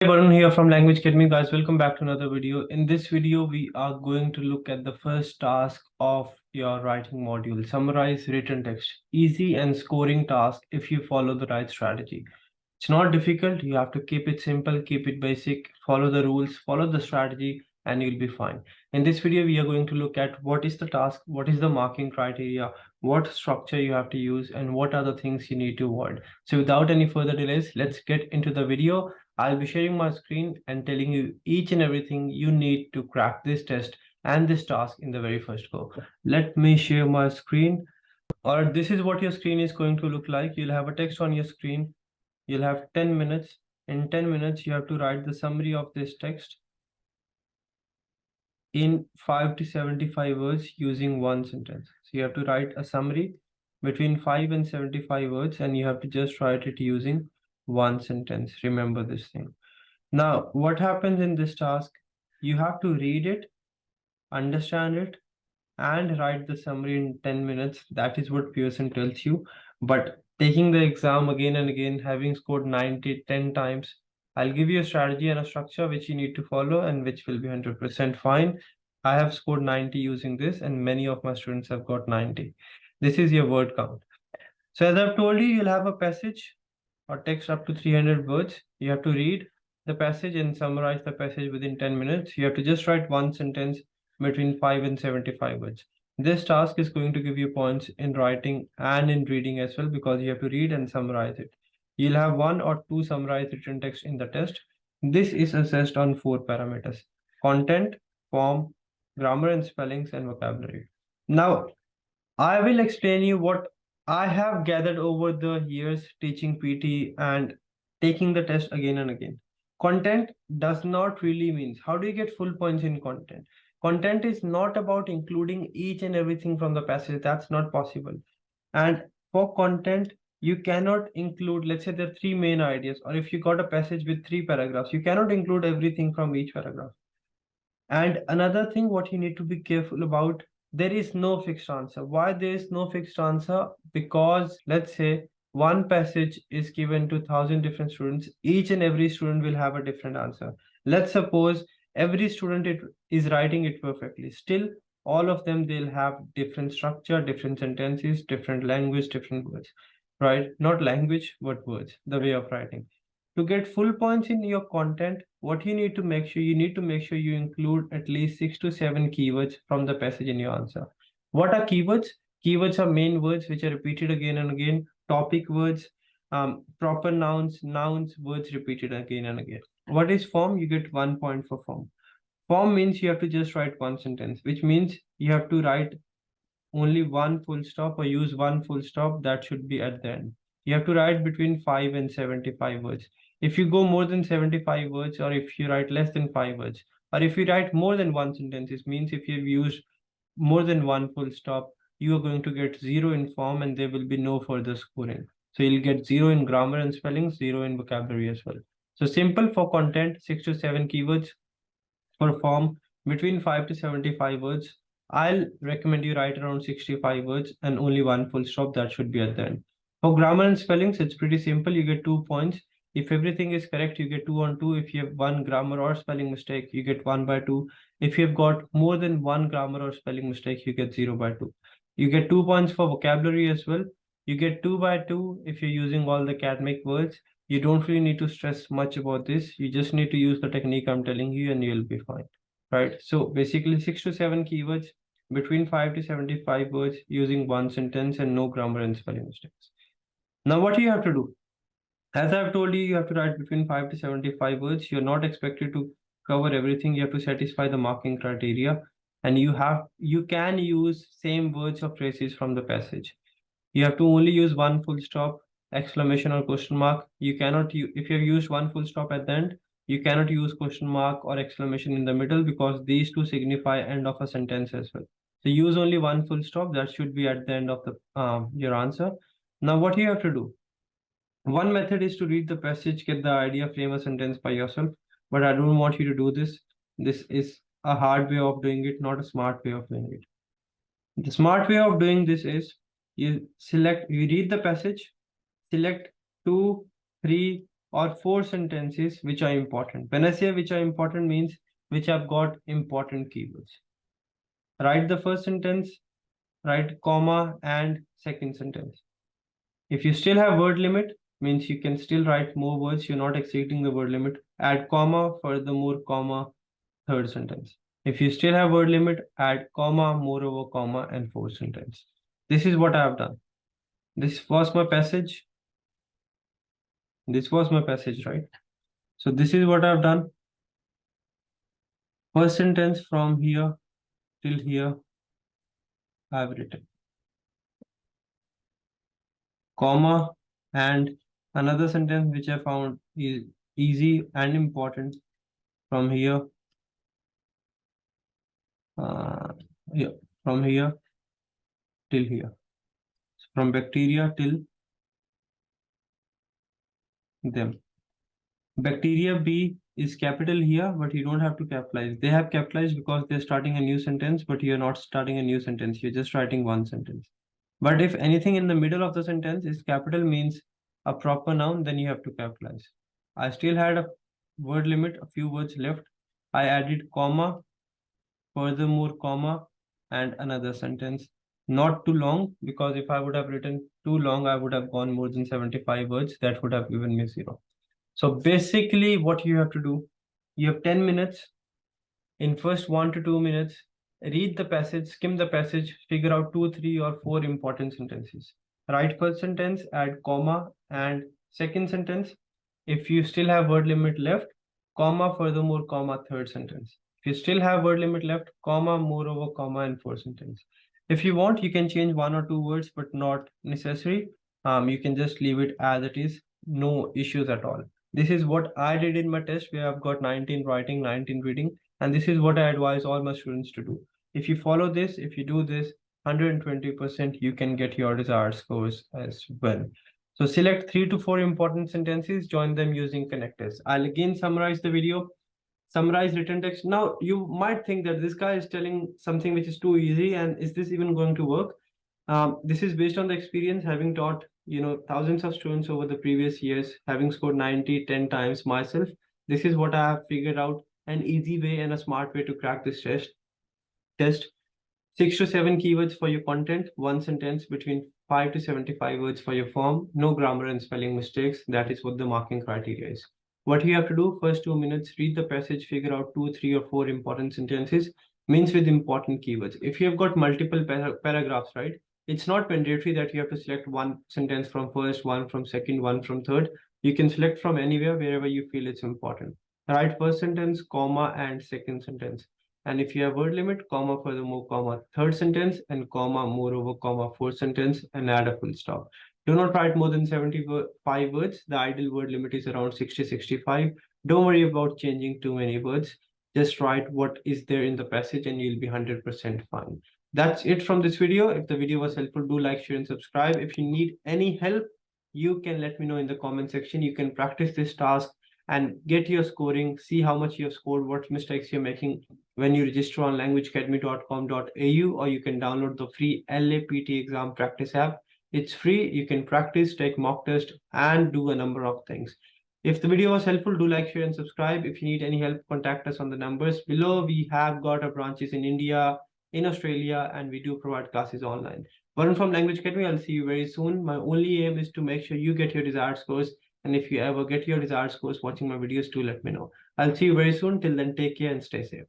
Hey, Varun here from 𝗪𝗵𝘁𝗀𝗾, guys. Welcome back to another video. In this video, we are going to look at the first task of your writing module, summarize written text. Easy and scoring task if you follow the right strategy. It's not difficult. You have to keep it simple, keep it basic, follow the rules, follow the strategy, and you'll be fine. In this video, we are going to look at what is the task, what is the marking criteria, what structure you have to use, and what are the things you need to avoid. So without any further delays, let's get into the video. I'll be sharing my screen and telling you each and everything you need to crack this test and this task in the very first go. Let me share my screen. All right, this is what your screen is going to look like. You'll have a text on your screen. You'll have 10 minutes. In 10 minutes, you have to write the summary of this text in 5 to 75 words using one sentence. So you have to write a summary between 5 and 75 words, and you have to just write it using one sentence. Remember this thing. Now, what happens in this task? You have to read it, understand it, and write the summary in 10 minutes. That is what Pearson tells you. But taking the exam again and again, having scored 90 10 times, I'll give you a strategy and a structure which you need to follow and which will be 100% fine. I have scored 90 using this, and many of my students have got 90. This is your word count. So as I've told you, you'll have a passage or text up to 300 words. You have to read the passage and summarize the passage within 10 minutes. You have to just write one sentence between 5 and 75 words. This task is going to give you points in writing and in reading as well, because you have to read and summarize it. You'll have 1 or 2 summarized written text in the test. This is assessed on 4 parameters: content, form, grammar and spellings, and vocabulary. Now, I will explain you what I have gathered over the years teaching PT and taking the test again and again. Content does not really means how do you get full points in content? Content is not about including each and everything from the passage. That's not possible. And for content, you cannot include, let's say there are 3 main ideas, or if you got a passage with 3 paragraphs, you cannot include everything from each paragraph. And another thing, what you need to be careful about, there is no fixed answer. Why there is no fixed answer? Because let's say one passage is given to 1,000 different students. Each and every student will have a different answer. Let's suppose every student is writing it perfectly. Still, all of them, they'll have different structure, different sentences, different language, different words, right? Not language, but words, the way of writing. To get full points in your content, what you need to make sure, you include at least 6 to 7 keywords from the passage in your answer. What are keywords? Keywords are main words which are repeated again and again, topic words, proper nouns, words repeated again and again. What is form? You get 1 point for form. Form means you have to just write one sentence, which means you have to write only one full stop or use one full stop that should be at the end. You have to write between 5 and 75 words. If you go more than 75 words, or if you write less than 5 words, or if you write more than one sentence, it means if you've used more than one full stop, you are going to get 0 in form and there will be no further scoring. So you'll get 0 in grammar and spelling, 0 in vocabulary as well. So simple for content, 6 to 7 keywords. For form, between 5 to 75 words. I'll recommend you write around 65 words and only one full stop that should be at the end. For grammar and spellings, it's pretty simple. You get 2 points. If everything is correct, you get 2 on 2. If you have one grammar or spelling mistake, you get 1 by 2. If you've got more than one grammar or spelling mistake, you get 0 by 2. You get 2 points for vocabulary as well. You get 2 by 2 if you're using all the academic words. You don't really need to stress much about this. You just need to use the technique I'm telling you and you'll be fine, right? So basically 6 to 7 keywords, between 5 to 75 words, using one sentence and no grammar and spelling mistakes. Now what you have to do, as I've told you, you have to write between 5 to 75 words. You're not expected to cover everything. You have to satisfy the marking criteria, and you can use same words or phrases from the passage. You have to only use one full stop, exclamation or question mark. You cannot use, if you have used one full stop at the end, you cannot use question mark or exclamation in the middle, because these two signify end of a sentence as well. So use only one full stop that should be at the end of the your answer. Now what you have to do, one method is to read the passage, get the idea, frame a sentence by yourself, but I don't want you to do this. This is a hard way of doing it, not a smart way of doing it. The smart way of doing this is, you read the passage, select 2, 3, or 4 sentences which are important. When I say which are important means which have got important keywords. Write the first sentence, write comma and second sentence. If you still have word limit, means you can still write more words, you're not exceeding the word limit, add comma, furthermore, comma, third sentence. If you still have word limit, add comma, moreover, comma, and fourth sentence. This is what I have done. This was my passage. This was my passage, right? So this is what I've done. First sentence from here till here, I've written. Comma and another sentence which I found is easy and important from here. Yeah, from here till here. From bacteria till them. Bacteria B is capital here, but you don't have to capitalize. They have capitalized because they're starting a new sentence, but you're not starting a new sentence. You're just writing one sentence. But if anything in the middle of the sentence is capital means a proper noun, then you have to capitalize. I still had a word limit, a few words left. I added comma, furthermore, comma, and another sentence. Not too long, because if I would have written too long, I would have gone more than 75 words. That would have given me 0. So basically what you have to do, you have 10 minutes. In first 1 to 2 minutes, read the passage, skim the passage, figure out 2, 3, or 4 important sentences. Write first sentence, add comma, and second sentence. If you still have word limit left, comma, furthermore, comma, third sentence. If you still have word limit left, comma, moreover, comma, and fourth sentence. If you want, you can change 1 or 2 words, but not necessary. You can just leave it as it is, no issues at all. This is what I did in my test, where I've got 19 writing, 19 reading, and this is what I advise all my students to do. If you follow this, if you do this, 120% you can get your desired scores as well. So select 3 to 4 important sentences, join them using connectors. I'll again summarize the video. Summarize written text. Now you might think that this guy is telling something which is too easy, and is this even going to work? This is based on the experience, having taught thousands of students over the previous years, having scored 90 10 times myself. This is what I have figured out, an easy way and a smart way to crack this test. 6 to 7 keywords for your content, 1 sentence between 5 to 75 words for your form, no grammar and spelling mistakes. That is what the marking criteria is. What you have to do, first 2 minutes, read the passage, figure out 2, 3, or 4 important sentences, means with important keywords. If you have got multiple paragraphs, right, it's not mandatory that you have to select 1 sentence from first, 1 from second, 1 from third. You can select from anywhere, wherever you feel it's important. Write first sentence, comma, and second sentence. And if you have word limit, comma, furthermore, comma, third sentence, and comma, moreover, comma, fourth sentence, and add a full stop. Do not write more than 75 words. The ideal word limit is around 60-65. Don't worry about changing too many words. Just write what is there in the passage and you'll be 100% fine. That's it from this video. If the video was helpful, do like, share, and subscribe. If you need any help, you can let me know in the comment section. You can practice this task and get your scoring, see how much you have scored, what mistakes you're making when you register on languageacademy.com.au, or you can download the free LA PTE Exam practice app. It's free. You can practice, take mock test, and do a number of things. If the video was helpful, do like, share, and subscribe. If you need any help, contact us on the numbers below. We have got our branches in India, in Australia, and we do provide classes online. Varun from Language Academy, I'll see you very soon. My only aim is to make sure you get your desired scores. And if you ever get your desired scores watching my videos, do let me know. I'll see you very soon. Till then, take care and stay safe.